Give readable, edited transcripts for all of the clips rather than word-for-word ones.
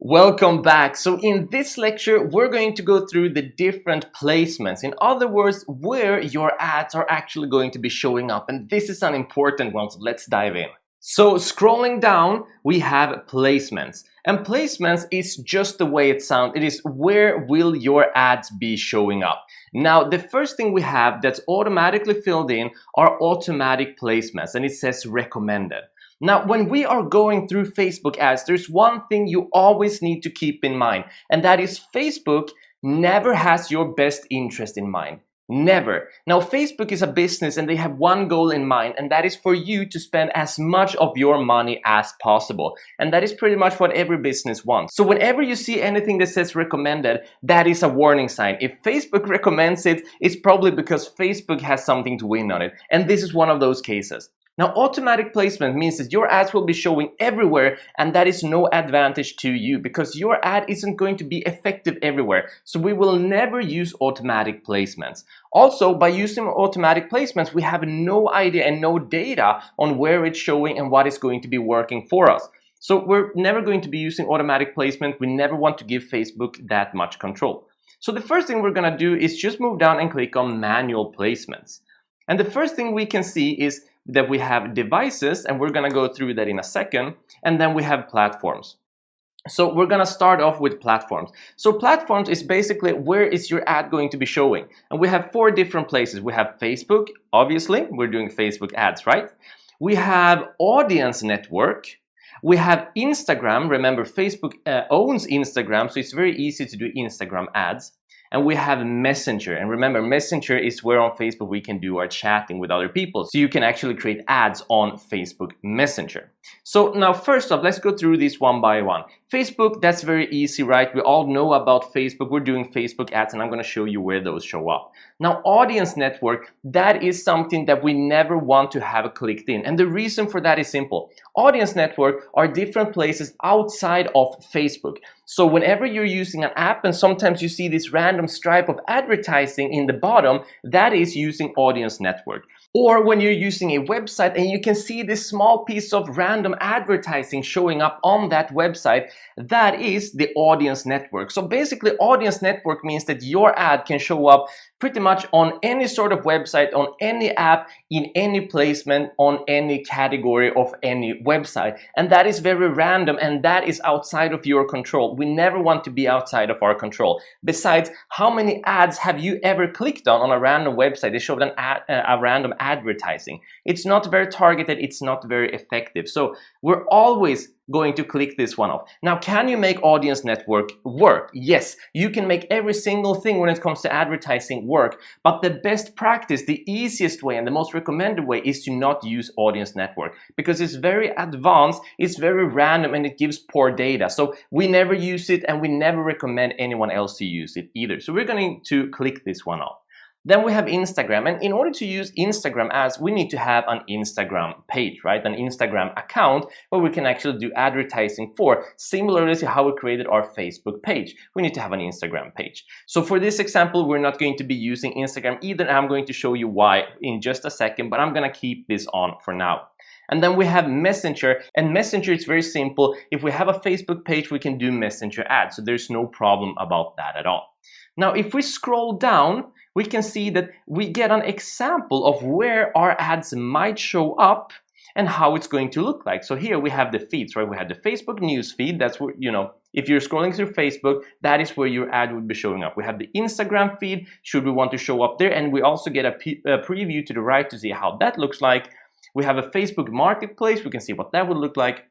Welcome back. So in this lecture, we're going to go through the different placements. In other words, where your ads are actually going to be showing up. And this is an important one, so let's dive in. So scrolling down, we have placements. And placements is just the way it sounds. It is where will your ads be showing up. Now, the first thing we have that's automatically filled in are automatic placements, and it says recommended. Now, when we are going through Facebook ads, there's one thing you always need to keep in mind, and that is Facebook never has your best interest in mind. Never. Now, Facebook is a business and they have one goal in mind, and that is for you to spend as much of your money as possible. And that is pretty much what every business wants. So whenever you see anything that says recommended, that is a warning sign. If Facebook recommends it, it's probably because Facebook has something to win on it. And this is one of those cases. Now, automatic placement means that your ads will be showing everywhere, and that is no advantage to you because your ad isn't going to be effective everywhere. So we will never use automatic placements. Also, by using automatic placements, we have no idea and no data on where it's showing and what is going to be working for us. So we're never going to be using automatic placement. We never want to give Facebook that much control. So the first thing we're going to do is just move down and click on manual placements. And the first thing we can see is that we have devices, and we're going to go through that in a second, and then we have platforms. So we're going to start off with platforms. So platforms is basically where is your ad going to be showing, and we have 4 different places. We have Facebook, obviously we're doing Facebook ads, right? We have audience network. We have Instagram. Remember, Facebook owns Instagram, so it's very easy to do Instagram ads. And we have Messenger, and remember, Messenger is where on Facebook we can do our chatting with other people. So you can actually create ads on Facebook Messenger. So now first off, let's go through these one by one. Facebook, that's very easy, right? We all know about Facebook. We're doing Facebook ads, and I'm going to show you where those show up. Now, audience network, that is something that we never want to have clicked in. And the reason for that is simple. Audience network are different places outside of Facebook. So whenever you're using an app and sometimes you see this random stripe of advertising in the bottom, that is using audience network. Or when you're using a website and you can see this small piece of random advertising showing up on that website, that is the audience network. So basically, audience network means that your ad can show up pretty much on any sort of website, on any app, in any placement, on any category of any website. And that is very random, and that is outside of your control. We never want to be outside of our control. Besides, how many ads have you ever clicked on a random website? They showed a random advertising. It's not very targeted, it's not very effective. So we're always going to click this one off. Now, can you make audience network work? Yes, you can make every single thing when it comes to advertising work, but the best practice, the easiest way and the most recommended way is to not use audience network because it's very advanced, it's very random, and it gives poor data. So we never use it, and we never recommend anyone else to use it either. So we're going to click this one off. Then we have Instagram, and in order to use Instagram ads, we need to have an Instagram page, right? An Instagram account where we can actually do advertising for, similarly to how we created our Facebook page. We need to have an Instagram page. So for this example, we're not going to be using Instagram either. I'm going to show you why in just a second, but I'm going to keep this on for now. And then we have Messenger, and Messenger is very simple. If we have a Facebook page, we can do Messenger ads, so there's no problem about that at all. Now, if we scroll down, we can see that we get an example of where our ads might show up and how it's going to look like. So here we have the feeds, right? We have the Facebook news feed. That's where, if you're scrolling through Facebook, that is where your ad would be showing up. We have the Instagram feed, should we want to show up there. And we also get a preview to the right to see how that looks like. We have a Facebook marketplace. We can see what that would look like,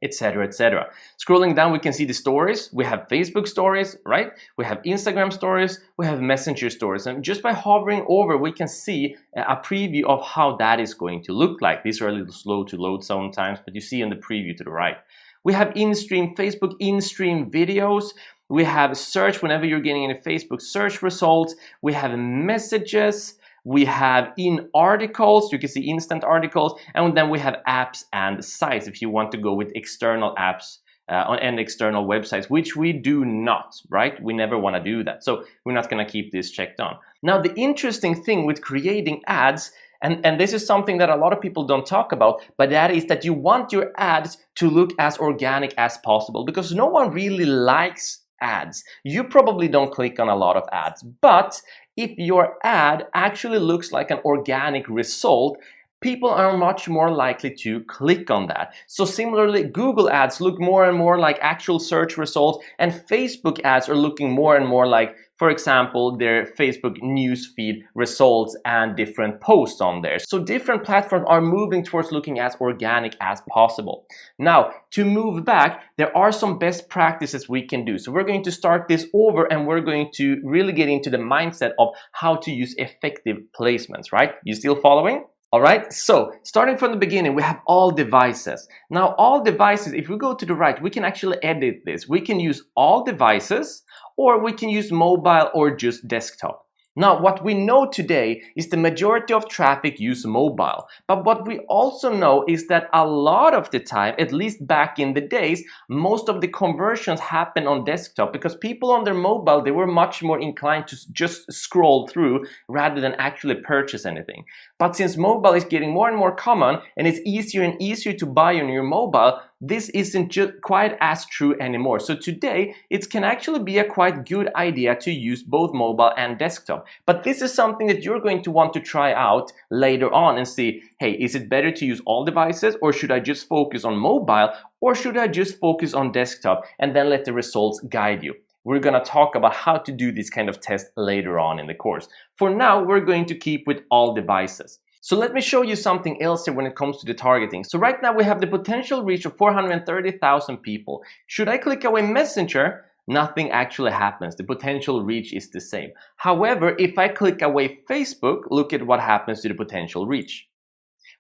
etc., etc. Scrolling down, we can see the stories. We have Facebook stories, right? We have Instagram stories. We have Messenger stories. And just by hovering over, we can see a preview of how that is going to look like. These are a little slow to load sometimes, but you see in the preview to the right. We have in-stream Facebook in-stream videos. We have search whenever you're getting any Facebook search results. We have messages. We have in articles, you can see instant articles, and then we have apps and sites if you want to go with external apps and external websites, which we do not, right? We never want to do that. So we're not going to keep this checked on. Now, the interesting thing with creating ads And this is something that a lot of people don't talk about, but that is that you want your ads to look as organic as possible, because no one really likes ads. You probably don't click on a lot of ads, but if your ad actually looks like an organic result, people are much more likely to click on that. So similarly, Google ads look more and more like actual search results, and Facebook ads are looking more and more like, for example, their Facebook newsfeed results and different posts on there. So different platforms are moving towards looking as organic as possible. Now, to move back, there are some best practices we can do. So we're going to start this over, and we're going to really get into the mindset of how to use effective placements, right? You still following? All right, so starting from the beginning, we have all devices. Now, all devices, if we go to the right, we can actually edit this. We can use all devices, or we can use mobile or just desktop. Now, what we know today is the majority of traffic use mobile. But what we also know is that a lot of the time, at least back in the days, most of the conversions happen on desktop, because people on their mobile, they were much more inclined to just scroll through rather than actually purchase anything. But since mobile is getting more and more common, and it's easier and easier to buy on your mobile, this isn't just quite as true anymore. So today, it can actually be a quite good idea to use both mobile and desktop. But this is something that you're going to want to try out later on and see, hey, is it better to use all devices, or should I just focus on mobile, or should I just focus on desktop and then let the results guide you? We're going to talk about how to do this kind of test later on in the course. For now, we're going to keep with all devices. So let me show you something else here when it comes to the targeting. So right now we have the potential reach of 430,000 people. Should I click away Messenger? Nothing actually happens. The potential reach is the same. However, if I click away Facebook, look at what happens to the potential reach.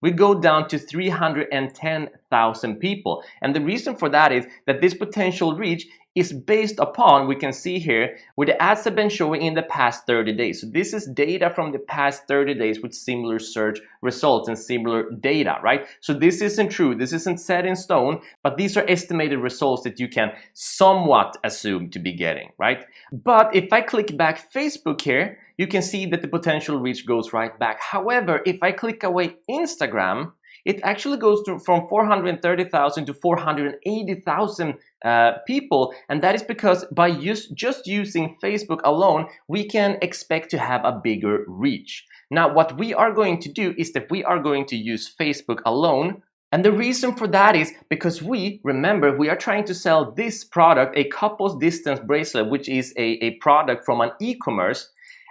We go down to 310,000 people. And the reason for that is that this potential reach is based upon, we can see here, where the ads have been showing in the past 30 days. So this is data from the past 30 days with similar search results and similar data, right? So this isn't true, this isn't set in stone, but these are estimated results that you can somewhat assume to be getting, right? But if I click back Facebook here, you can see that the potential reach goes right back. However, if I click away Instagram, it actually goes from 430,000 to 480,000 people, and that is because by just using Facebook alone, we can expect to have a bigger reach. Now, what we are going to do is that we are going to use Facebook alone, and the reason for that is because remember, we are trying to sell this product, a couples distance bracelet, which is a product from an e-commerce.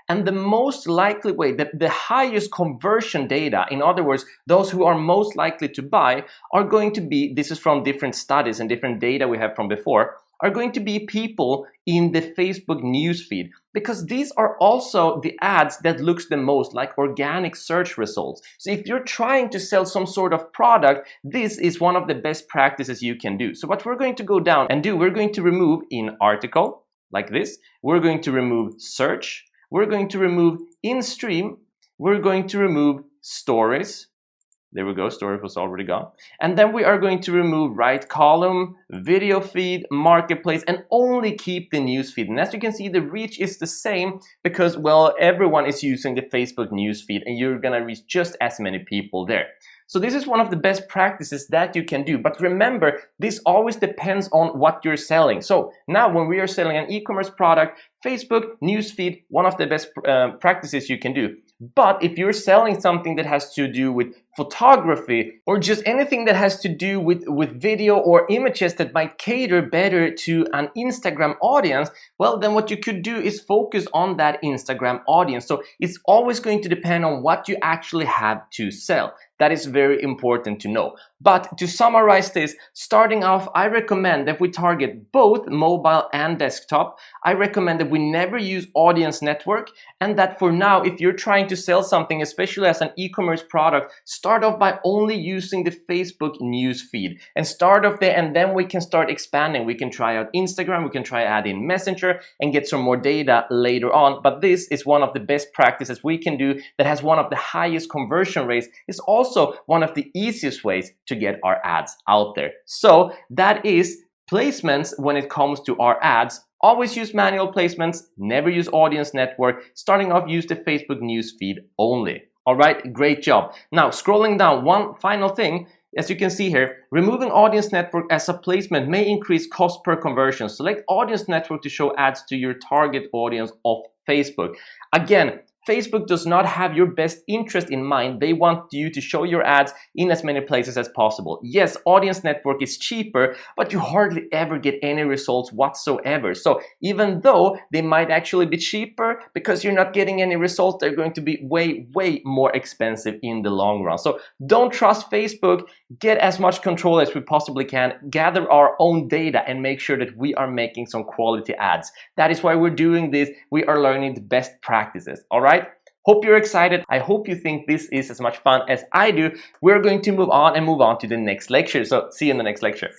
And the most likely way, the highest conversion data, in other words, those who are most likely to buy, are going to be, this is from different studies and different data we have from before, are going to be people in the Facebook newsfeed, because these are also the ads that looks the most like organic search results. So if you're trying to sell some sort of product, this is one of the best practices you can do. So what we're going to go down and do, we're going to remove in article, like this, we're going to remove search, we're going to remove in-stream, we're going to remove stories. There we go, story was already gone. And then we are going to remove right column, video feed, marketplace, and only keep the news feed. And as you can see, the reach is the same because, well, everyone is using the Facebook news feed, and you're gonna reach just as many people there. So this is one of the best practices that you can do. But remember, this always depends on what you're selling. So now when we are selling an e-commerce product, Facebook newsfeed, one of the best practices you can do. But if you're selling something that has to do with photography or just anything that has to do with video or images that might cater better to an Instagram audience, well, then what you could do is focus on that Instagram audience. So it's always going to depend on what you actually have to sell. That is very important to know. But to summarize this, starting off, I recommend that we target both mobile and desktop. I recommend that we never use audience network, and that for now, if you're trying to sell something, especially as an e-commerce product, start off by only using the Facebook news feed and start off there, and then we can start expanding. We can try out Instagram, we can try adding Messenger and get some more data later on. But this is one of the best practices we can do that has one of the highest conversion rates. It's also one of the easiest ways to get our ads out there. So that is placements when it comes to our ads. Always use manual placements, never use audience network. Starting off, use the Facebook news feed only. All right, great job. Now, scrolling down, one final thing. As you can see here, removing audience network as a placement may increase cost per conversion. Select audience network to show ads to your target audience of Facebook. Again, Facebook does not have your best interest in mind. They want you to show your ads in as many places as possible. Yes, audience network is cheaper, but you hardly ever get any results whatsoever. So even though they might actually be cheaper, because you're not getting any results, they're going to be way, way more expensive in the long run. So don't trust Facebook. Get as much control as we possibly can. Gather our own data and make sure that we are making some quality ads. That is why we're doing this. We are learning the best practices. All right? Hope you're excited. I hope you think this is as much fun as I do. We're going to move on to the next lecture. So see you in the next lecture.